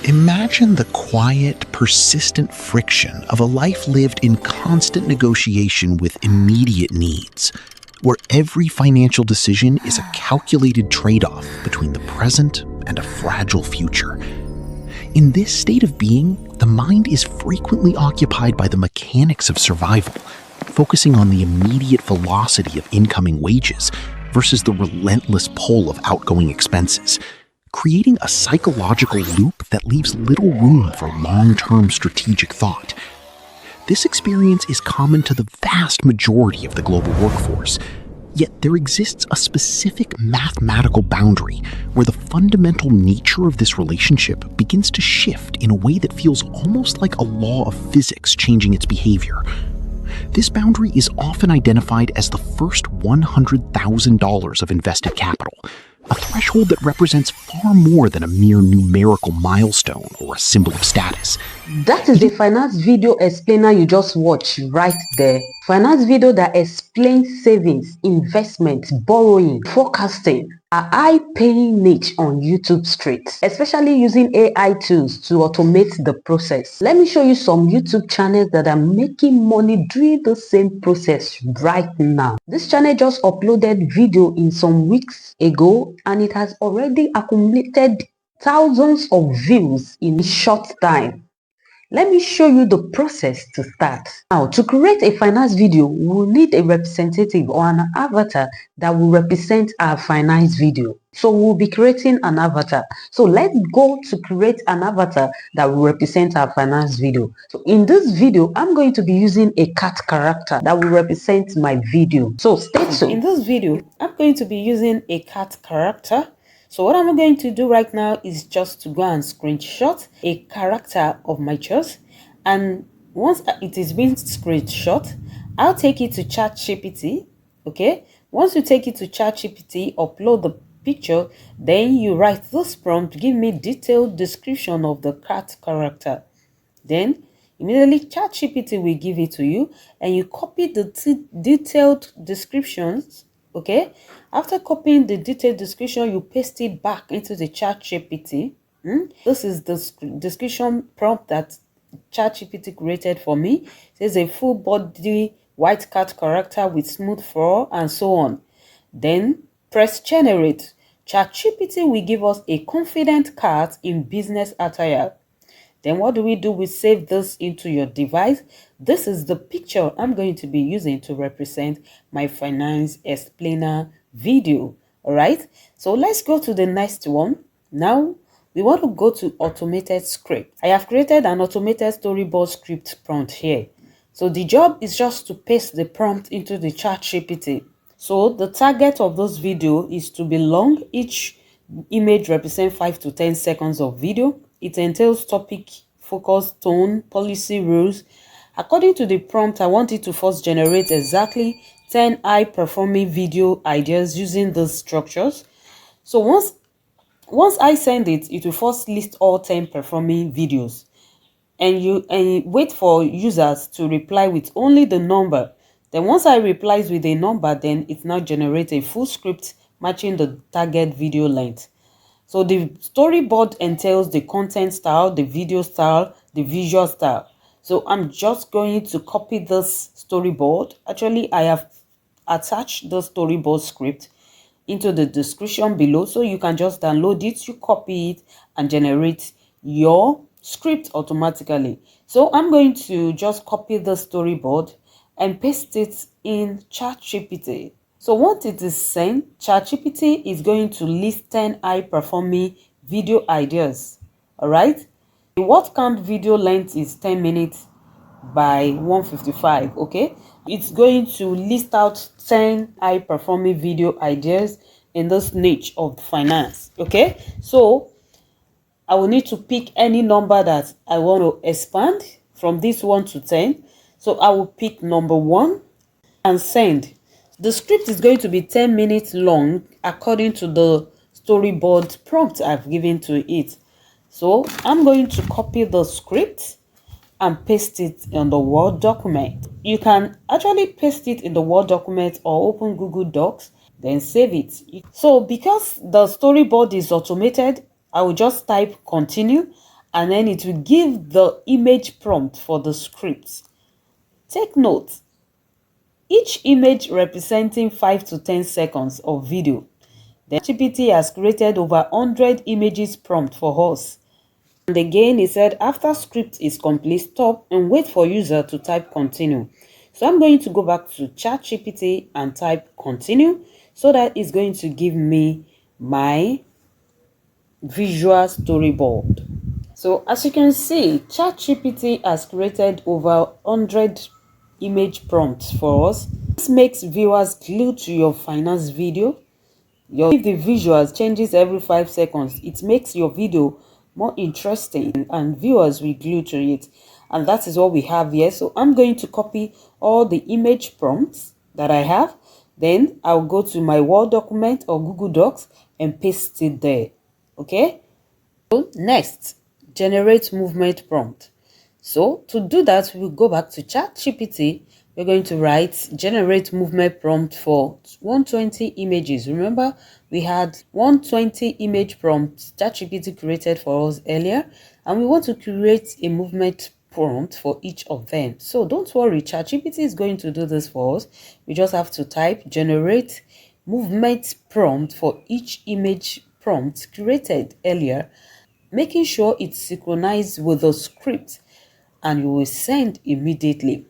Imagine the quiet, persistent friction of a life lived in constant negotiation with immediate needs, where every financial decision is a calculated trade-off between the present and a fragile future. In this state of being, the mind is frequently occupied by the mechanics of survival, focusing on the immediate velocity of incoming wages versus the relentless pull of outgoing expenses, creating a psychological loop that leaves little room for long-term strategic thought. This experience is common to the vast majority of the global workforce, yet there exists a specific mathematical boundary where the fundamental nature of this relationship begins to shift in a way that feels almost like a law of physics changing its behavior. This boundary is often identified as the first $100,000 of invested capital, a threshold that represents far more than a mere numerical milestone or a symbol of status. That is the finance video explainer you just watched right there. Finance video that explains savings, investment, borrowing, forecasting, a high-paying niche on YouTube Street, especially using AI tools to automate the process. Let me show you some YouTube channels that are making money doing the same process right now. This channel just uploaded video in some weeks ago and it has already accumulated thousands of views in a short time. Let me show you the process to start. Now, to create a finance video, we'll need a representative or an avatar that will represent our finance video. So we'll be creating an avatar. So let's go to create an avatar that will represent our finance video. So in this video, I'm going to be using a cat character that will represent my video. So stay tuned. In this video, I'm going to be using a cat character. So what I'm going to do right now is just to go and screenshot a character of my choice, and once it is being screenshot, I'll take it to ChatGPT. Okay, once you take it to ChatGPT, upload the picture, then you write this prompt, give me detailed description of the cat character. Then immediately ChatGPT will give it to you, and you copy the detailed descriptions. Okay, after copying the detailed description, you paste it back into the ChatGPT. This is the description prompt that ChatGPT created for me. It says a full body white cat character with smooth fur and so on. Then press generate. ChatGPT will give us a confident cat in business attire. Then what do? We save this into your device. This is the picture I'm going to be using to represent my finance explainer video. All right, so let's go to the next one. Now we want to go to automated script. I have created an automated storyboard script prompt here. So the job is just to paste the prompt into the ChatGPT. So the target of this video is to be long. Each image represents 5 to 10 seconds of video. It entails topic, focus, tone, policy, rules. According to the prompt, I want it to first generate exactly 10 high-performing video ideas using these structures. So once I send it, it will first list all 10 performing videos. And you wait for users to reply with only the number. Then once I replies with a number, then it now generates a full script matching the target video length. So the storyboard entails the content style, the video style, the visual style. So I'm just going to copy this storyboard. Actually, I have attached the storyboard script into the description below. So you can just download it, you copy it, and generate your script automatically. So I'm going to just copy the storyboard and paste it in ChatGPT. So once it is sent, ChatGPT is going to list 10 high-performing video ideas. All right. The word count video length is 10 minutes by 155. Okay. It's going to list out 10 high-performing video ideas in this niche of finance. Okay. So I will need to pick any number that I want to expand from this 1 to 10. So I will pick number 1 and send. The script is going to be 10 minutes long according to the storyboard prompt I've given to it. So I'm going to copy the script and paste it on the Word document. You can actually paste it in the Word document or open Google Docs, then save it. So because the storyboard is automated, I will just type continue and then it will give the image prompt for the script. Take note, each image representing 5 to 10 seconds of video. The GPT has created over 100 images prompt for us. And again, it said after script is complete, stop and wait for user to type continue. So I'm going to go back to ChatGPT and type continue, so that it's going to give me my visual storyboard. So as you can see, ChatGPT has created over 100 image prompts for us. This makes viewers glued to your finance video. If the visuals changes every 5 seconds, it makes your video more interesting and viewers will glue to it. And that is what we have here. So I'm going to copy all the image prompts that I have. Then I'll go to my Word document or Google Docs and paste it there. Okay. So next, generate movement prompt. So to do that, we'll go back to ChatGPT. We're going to write generate movement prompt for 120 images. Remember, we had 120 image prompts ChatGPT created for us earlier, and we want to create a movement prompt for each of them. So don't worry, ChatGPT is going to do this for us. We just have to type generate movement prompt for each image prompt created earlier, making sure it's synchronized with the script, and you will send immediately.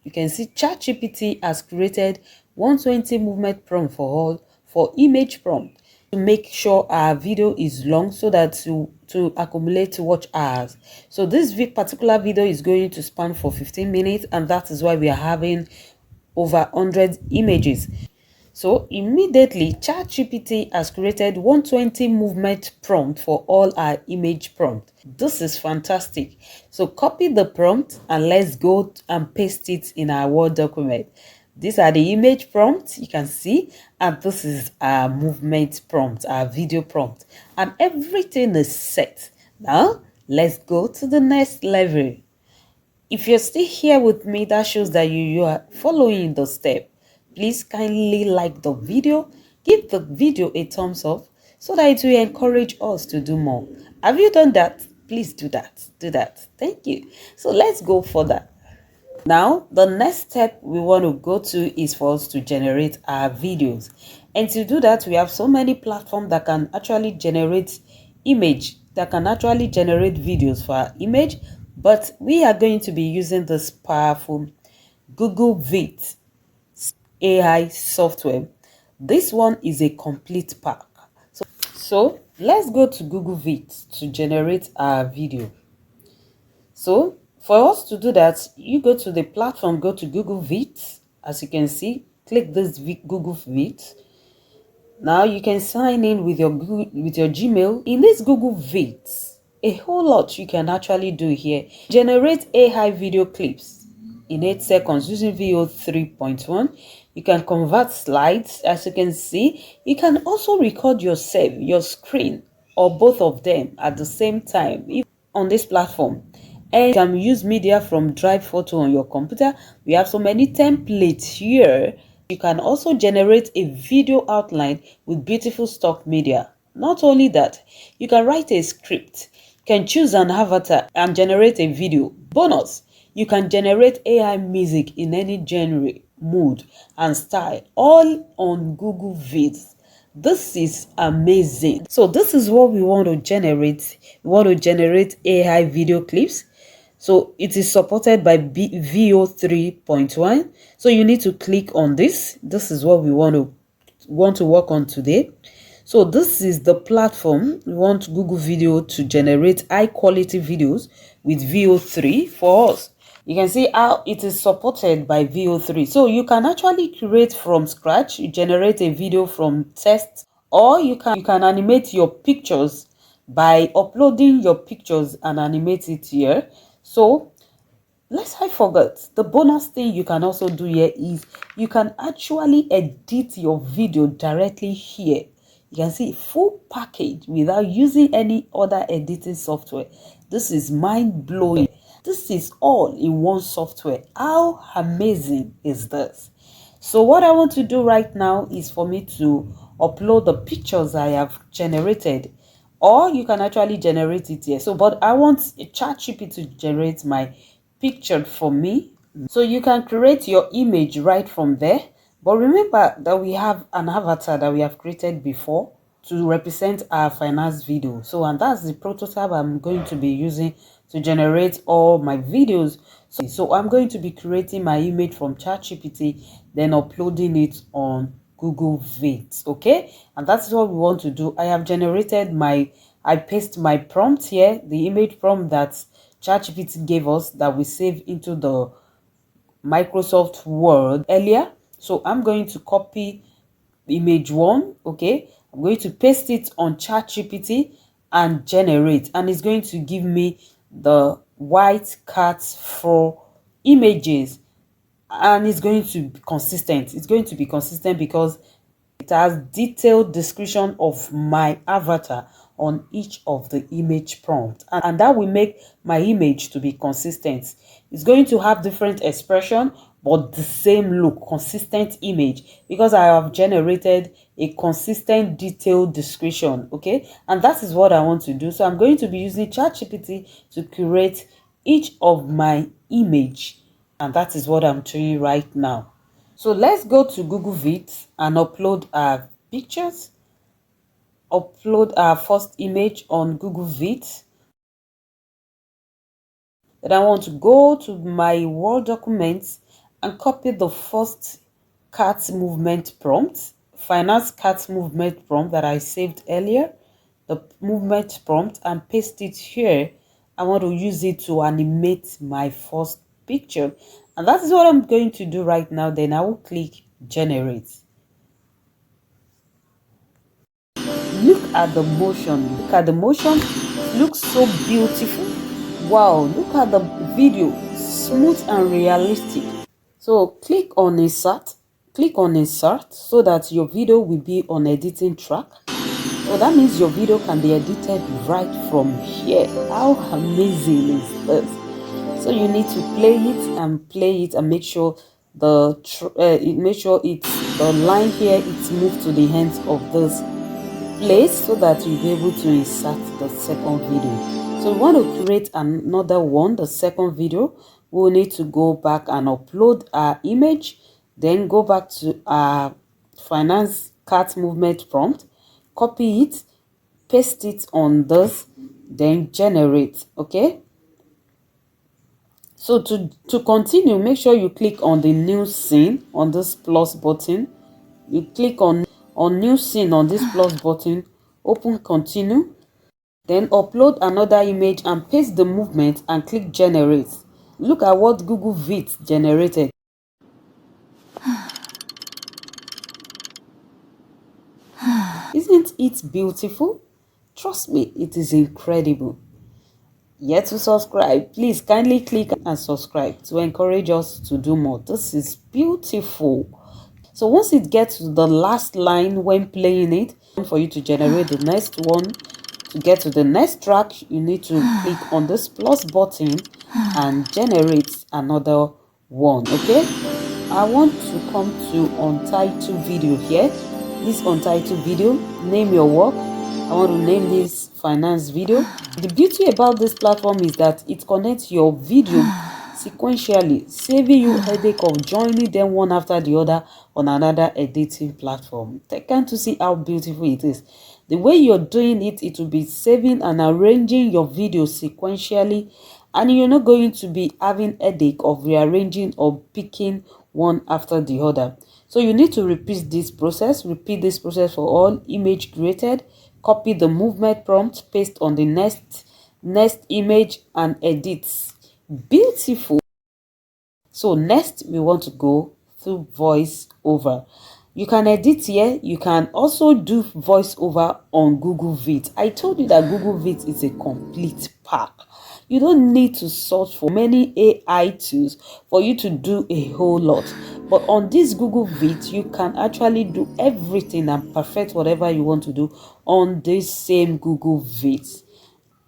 You can see ChatGPT has created 120 movement prompt for all for image prompt to make sure our video is long, so that to accumulate watch hours. So this particular video is going to span for 15 minutes, and that is why we are having over 100 images. So immediately ChatGPT has created 120 movement prompt for all our image prompt. This is fantastic. So copy the prompt and let's go and paste it in our Word document. These are the image prompts you can see, and this is our movement prompt, our video prompt, and everything is set. Now let's go to the next level. If you're still here with me, that shows that you are following the step. Please kindly like the video, give the video a thumbs up, so that it will encourage us to do more. Have you done that? Please do that. Do that. Thank you. So let's go further. Now, the next step we want to go to is for us to generate our videos. And to do that, we have so many platforms that can actually generate image, that can actually generate videos for our image. But we are going to be using this powerful Google Vid AI software. This one is a complete pack. So let's go to Google Vid to generate our video. So for us to do that, you go to the platform, go to Google Vid. As you can see, click this Google Vid. Now you can sign in with your Gmail. In this Google Vid, a whole lot you can actually do here. Generate AI video clips in 8 seconds using VO 3.1. You can convert slides, as you can see. You can also record yourself, your screen, or both of them at the same time on this platform. And you can use media from Drive Photo on your computer. We have so many templates here. You can also generate a video outline with beautiful stock media. Not only that, you can write a script. You can choose an avatar and generate a video. Bonus, you can generate AI music in any genre, mood, and style, all on Google Vid. This is amazing. So this is what we want to generate. We want to generate AI video clips. So it is supported by VO 3.1. So you need to click on this. This is what we want to work on today. So this is the platform. We want Google Video to generate high quality videos with VO3 for us. You can see how it is supported by VO3. So you can actually create from scratch. You generate a video from text, or you can animate your pictures by uploading your pictures and animate it here. So lest I forget, the bonus thing you can also do here is you can actually edit your video directly here. You can see full package without using any other editing software. This is mind-blowing. This is all in one software. How amazing is this? So what I want to do right now is for me to upload the pictures I have generated or you can actually generate it here. So but I want ChatGPT to generate my picture for me. So you can create your image right from there, but remember that we have an avatar that we have created before to represent our finance video. So, and that's the prototype I'm going to be using to generate all my videos. So I'm going to be creating my image from ChatGPT, then uploading it on Google Vids. Okay, and that's what we want to do. I have generated I paste my prompt here, the image prompt that ChatGPT gave us that we save into the Microsoft Word earlier. So I'm going to copy image one. Okay, I'm going to paste it on ChatGPT and generate, and it's going to give me the white cats for images, and it's going to be consistent. It's going to be consistent because it has detailed description of my avatar on each of the image prompt, and that will make my image to be consistent. It's going to have different expression but the same look, consistent image, because I have generated a consistent detailed description. Okay, and that is what I want to do. So I'm going to be using ChatGPT to create each of my image, and that is what I'm doing right now. So let's go to Google Vids and upload our pictures, upload our first image on Google Vids. Then I want to go to my Word documents and copy the first cat movement prompt, finance cat movement prompt that I saved earlier, the movement prompt, and paste it here. I want to use it to animate my first picture, and that is what I'm going to do right now. Then I will click generate. Look at the motion. Look at the motion. It looks so beautiful. Wow, look at the video. Smooth and realistic. So click on insert. Click on insert so that your video will be on editing track. So that means your video can be edited right from here. How amazing is this? So you need to play it and make sure the line here it's moved to the ends of this place so that you'll be able to insert the second video. So we want to create another one, the second video. We'll need to go back and upload our image, then go back to our finance cat movement prompt, copy it, paste it on this, then generate. Okay, so to continue, make sure you click on the new scene on this plus button. You click on new scene on this plus button, open continue, then upload another image and paste the movement and click generate. Look at what Google Vids generated. Isn't it beautiful? Trust me, it is incredible. Yet to subscribe, please kindly click and subscribe to encourage us to do more. This is beautiful. So once it gets to the last line when playing it, for you to generate the next one, to get to the next track, you need to click on this plus button and generate another one. Okay, I want to come to untitled video here. This untitled video, name your work. I want to name this finance video. The beauty about this platform is that it connects your video sequentially, saving you headache of joining them one after the other on another editing platform. Take time to see how beautiful it is. The way you're doing it, it will be saving and arranging your video sequentially, and you're not going to be having headache of rearranging or picking one after the other. So you need to repeat this process for all image created. Copy the movement prompt, paste on the next image and edit. Beautiful. So next we want to go through voiceover. You can edit here. You can also do voiceover on Google Vids. I told you that Google Vids is a complete pack. You don't need to search for many AI tools for you to do a whole lot. But on this Google Vids, you can actually do everything and perfect whatever you want to do on this same Google Vids.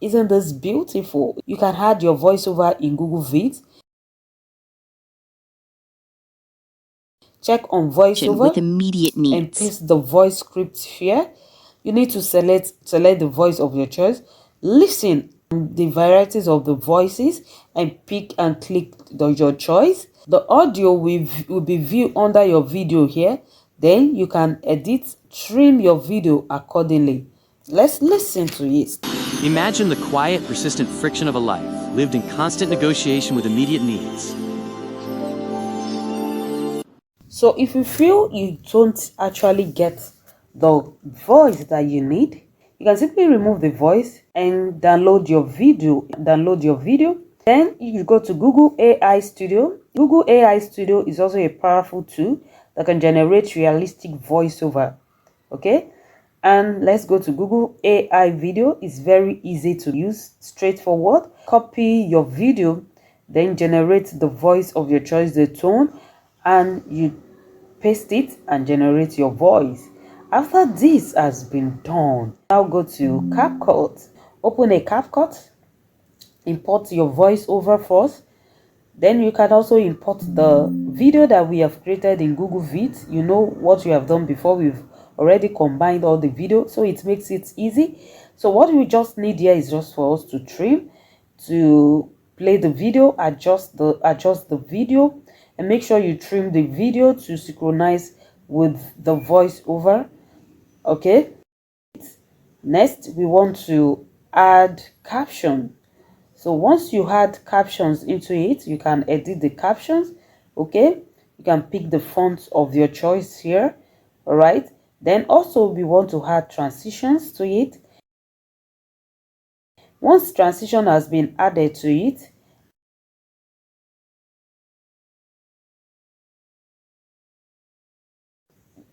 Isn't this beautiful? You can add your voiceover in Google Vids. Check on voiceover with immediate needs. and paste the voice script here. You need to select the voice of your choice, listen to the varieties of the voices, and pick and click your choice. The audio will be viewed under your video here. Then you can edit, trim your video accordingly. Let's listen to it. Imagine the quiet, persistent friction of a life lived in constant negotiation with immediate needs. So if you feel you don't actually get the voice that you need, you can simply remove the voice and download your video. Then you go to Google AI Studio. Google AI Studio is also a powerful tool that can generate realistic voiceover. Okay, and let's go to Google AI Video. It's very easy to use, straightforward. Copy your video, then generate the voice of your choice, the tone, and you paste it and generate your voice. After this has been done, now go to CapCut. Open a CapCut, import your voiceover first. Then you can also import the video that we have created in Google Vids. You know what we have done before. We've already combined all the video, so it makes it easy. So what we just need here is just for us to trim, to play the video, adjust the video, and make sure you trim the video to synchronize with the voiceover. Okay, next we want to add caption. So once you add captions into it, you can edit the captions. Okay, you can pick the font of your choice here. All right, then also we want to add transitions to it. Once transition has been added to it,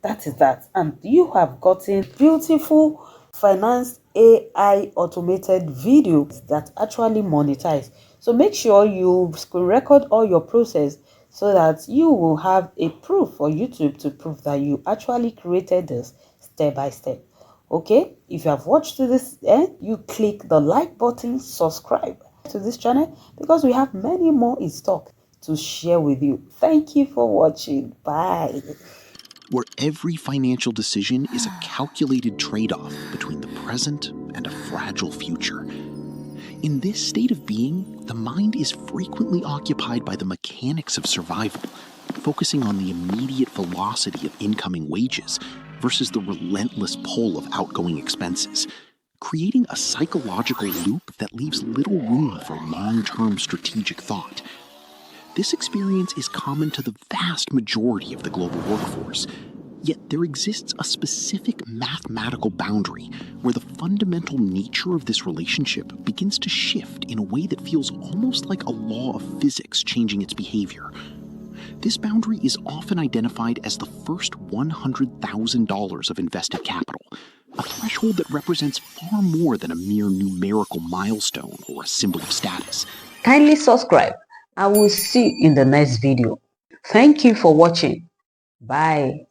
that is that, and you have gotten beautiful finance AI automated videos that actually monetize. So make sure you screen record all your process so that you will have a proof for YouTube to prove that you actually created this step by step. Okay, if you have watched to this end, you click the like button, subscribe to this channel, because we have many more in stock to share with you. Thank you for watching. Bye. Where every financial decision is a calculated trade-off between the present and a fragile future. In this state of being, the mind is frequently occupied by the mechanics of survival, focusing on the immediate velocity of incoming wages versus the relentless pull of outgoing expenses, creating a psychological loop that leaves little room for long-term strategic thought. This experience is common to the vast majority of the global workforce, yet there exists a specific mathematical boundary where the fundamental nature of this relationship begins to shift in a way that feels almost like a law of physics changing its behavior. This boundary is often identified as the first $100,000 of invested capital, a threshold that represents far more than a mere numerical milestone or a symbol of status. Kindly subscribe. I will see you in the next video. Thank you for watching. Bye.